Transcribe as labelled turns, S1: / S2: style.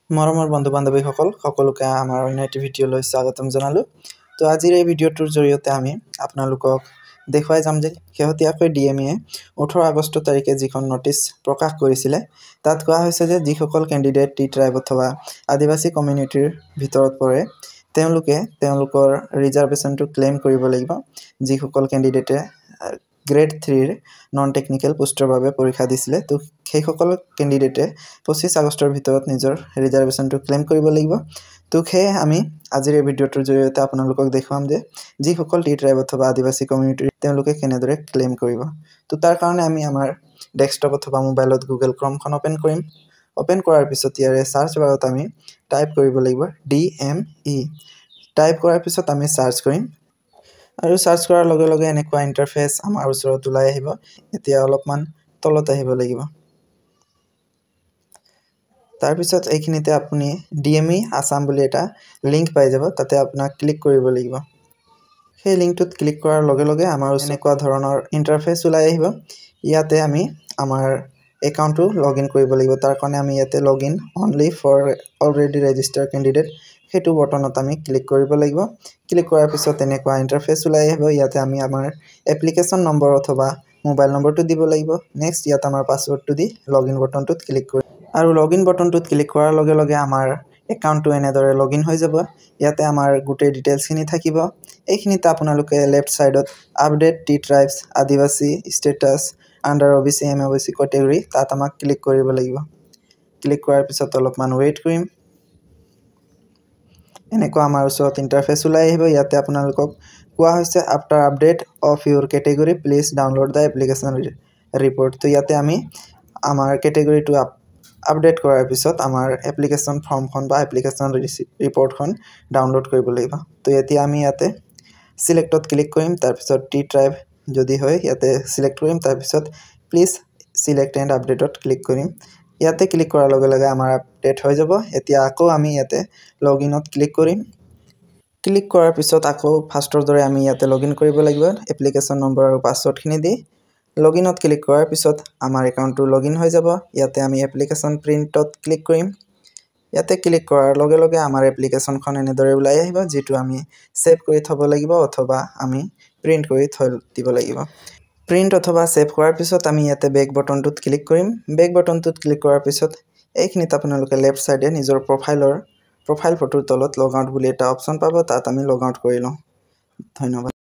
S1: মৰমৰ বন্ধু বান্ধৱীসকল সকলোকে আমাৰ অন্য এটি ভিডিঅ'লৈ স্বাগতম জনালোঁ। তো আজিৰ এই ভিডিঅ'টোৰ জৰিয়তে আমি আপোনালোকক দেখুৱাই যাম যে শেহতীয়াকৈ DME 18 আগষ্ট তাৰিখে যিখন নটিচ প্ৰকাশ কৰিছিলে তাত কোৱা হৈছে যে যিসকল কেণ্ডিডেট টি ট্ৰাইব অথবা আদিবাসী কমিউনিটিৰ ভিতৰত পৰে তেওঁলোকে তেওঁলোকৰ ৰিজাৰ্ভেশ্যনটো ক্লেইম কৰিব লাগিব। যিসকল কেণ্ডিডেটে গ্ৰেড 3 নন টেকনিক্যাল পোষ্টৰ বাবে পৰীক্ষা দিছিলে তো সেইসকল কেণ্ডিডেটে 25 আগষ্টৰ ভিতৰত নিজৰ ৰিজাৰ্ভেশ্যনটো ক্লেইম কৰিব লাগিব। তো সেয়ে আমি আজিৰ এই ভিডিঅ'টোৰ জৰিয়তে আপোনালোকক দেখুৱাম যে যিসকল টি ট্ৰাইব অথবা আদিবাসী কমিউনিটিৰ তেওঁলোকে কেনেদৰে ক্লেইম কৰিব। তো তাৰ কাৰণে আমি আমাৰ ডেস্কটপ অথবা মোবাইলত গুগল ক্ৰমখন ওপেন কৰিম। ওপেন কৰাৰ পিছত ইয়াৰে সাৰ্চ বাৰত আমি টাইপ কৰিব লাগিব DME। টাইপ কৰাৰ পিছত আমি সাৰ্চ কৰিম আৰু সাৰ্চ কৰাৰ লগে লগে এনেকুৱা ইন্টাৰফেস আমাৰ ওচৰত ওলাই আহিব। এতিয়া অলপমান তলত আহিব লাগিব। তাৰ পিছত এইখিনিতে আপুনি DME আসাম বুলি এটা লিংক পাই যাব, তাতে আপোনাক ক্লিক কৰিব লাগিব। সেই লিংকটোত ক্লিক কৰাৰ লগে লগে আমাৰ এনেকুৱা ধৰণৰ ইন্টাৰফেস ওলাই আহিব। ইয়াতে আমি আমাৰ একাউণ্টটো লগইন কৰিব লাগিব। তাৰ কাৰণে আমি ইয়াতে login only for already registered candidate সেইটো বটনত আমি ক্লিক কৰিব লাগিব। ক্লিক কৰাৰ পিছত এনেকুৱা ইন্টাৰফেস ওলাই আহিব। ইয়াতে আমি আমাৰ এপ্লিকেশ্যন নম্বৰ অথবা মোবাইল নম্বৰটো দিব লাগিব। নেক্সট ইয়াত আমাৰ পাছৱৰ্ডটো দি লগইন বটনটোত ক্লিক কৰিম আৰু লগইন বটনটোত ক্লিক কৰাৰ লগে লগে আমাৰ একাউণ্টটো এনেদৰে লগইন হৈ যাব। ইয়াতে আমাৰ গোটেই ডিটেইলছখিনি থাকিব। এইখিনিতে আপোনালোকে লেফট সাইডত আপডেট টি ট্ৰাইবছ আদিবাসী status under OBC MOBC category তাত আমাক ক্লিক কৰিব লাগিব। ক্লিক কৰাৰ পিছত অলপমান ৱেইট কৰিম। এনেকুৱা আমাৰ ওচৰত ইন্টাৰফেস ওলাই আহিব। ইয়াতে আপোনালোকক কোৱা হৈছে after update of Euro category please download the application report. তো ইয়াতে আমি আমাৰ কেটেগৰীটো আপডেট কৰাৰ পিছত আমাৰ এপ্লিকেশ্যন ফৰ্মখন বা এপ্লিকেশ্যন ৰিপৰ্টখন ডাউনলোড কৰিব লাগিব। তো এতিয়া আমি ইয়াতে সিলেক্টত ক্লিক কৰিম। তাৰপিছত টি ট্ৰাইব যদি হয় ইয়াতে সিলেক্ট কৰিম। তাৰপিছত প্লিজ সিলেক্ট এণ্ড আপডেটত ক্লিক কৰিম। ইয়াতে ক্লিক কৰাৰ লগে লগে আমাৰ আপডেট হৈ যাব। এতিয়া আকৌ আমি ইয়াতে লগইনত ক্লিক কৰিম। ক্লিক কৰাৰ পিছত আকৌ ফাৰ্ষ্টৰ দৰে আমি ইয়াতে লগইন কৰিব লাগিব এপ্লিকেশ্যন নম্বৰ আৰু পাছৱৰ্ডখিনি দি। লগইনত ক্লিক কৰাৰ পিছত আমাৰ একাউণ্টটো লগইন হৈ যাব। ইয়াতে আমি এপ্লিকেশ্যন প্ৰিণ্টত ক্লিক কৰিম। ইয়াতে ক্লিক কৰাৰ লগে লগে আমাৰ এপ্লিকেশ্যনখন এনেদৰে ওলাই আহিব, যিটো আমি সেভ কৰি থব লাগিব অথবা আমি প্ৰিণ্ট কৰি থৈ দিব লাগিব। প্ৰিণ্ট অথবা সেভ কৰাৰ পিছত আমি ইয়াতে বেক বটনটোত ক্লিক কৰিম। বেক বটনটোত ক্লিক কৰাৰ পিছত এইখিনিত আপোনালোকে লেফট সাইডে নিজৰ প্ৰফাইল ফটোৰ তলত লগ আউট বুলি এটা অপশ্যন পাব, তাত আমি লগ আউট কৰি লওঁ। ধন্যবাদ।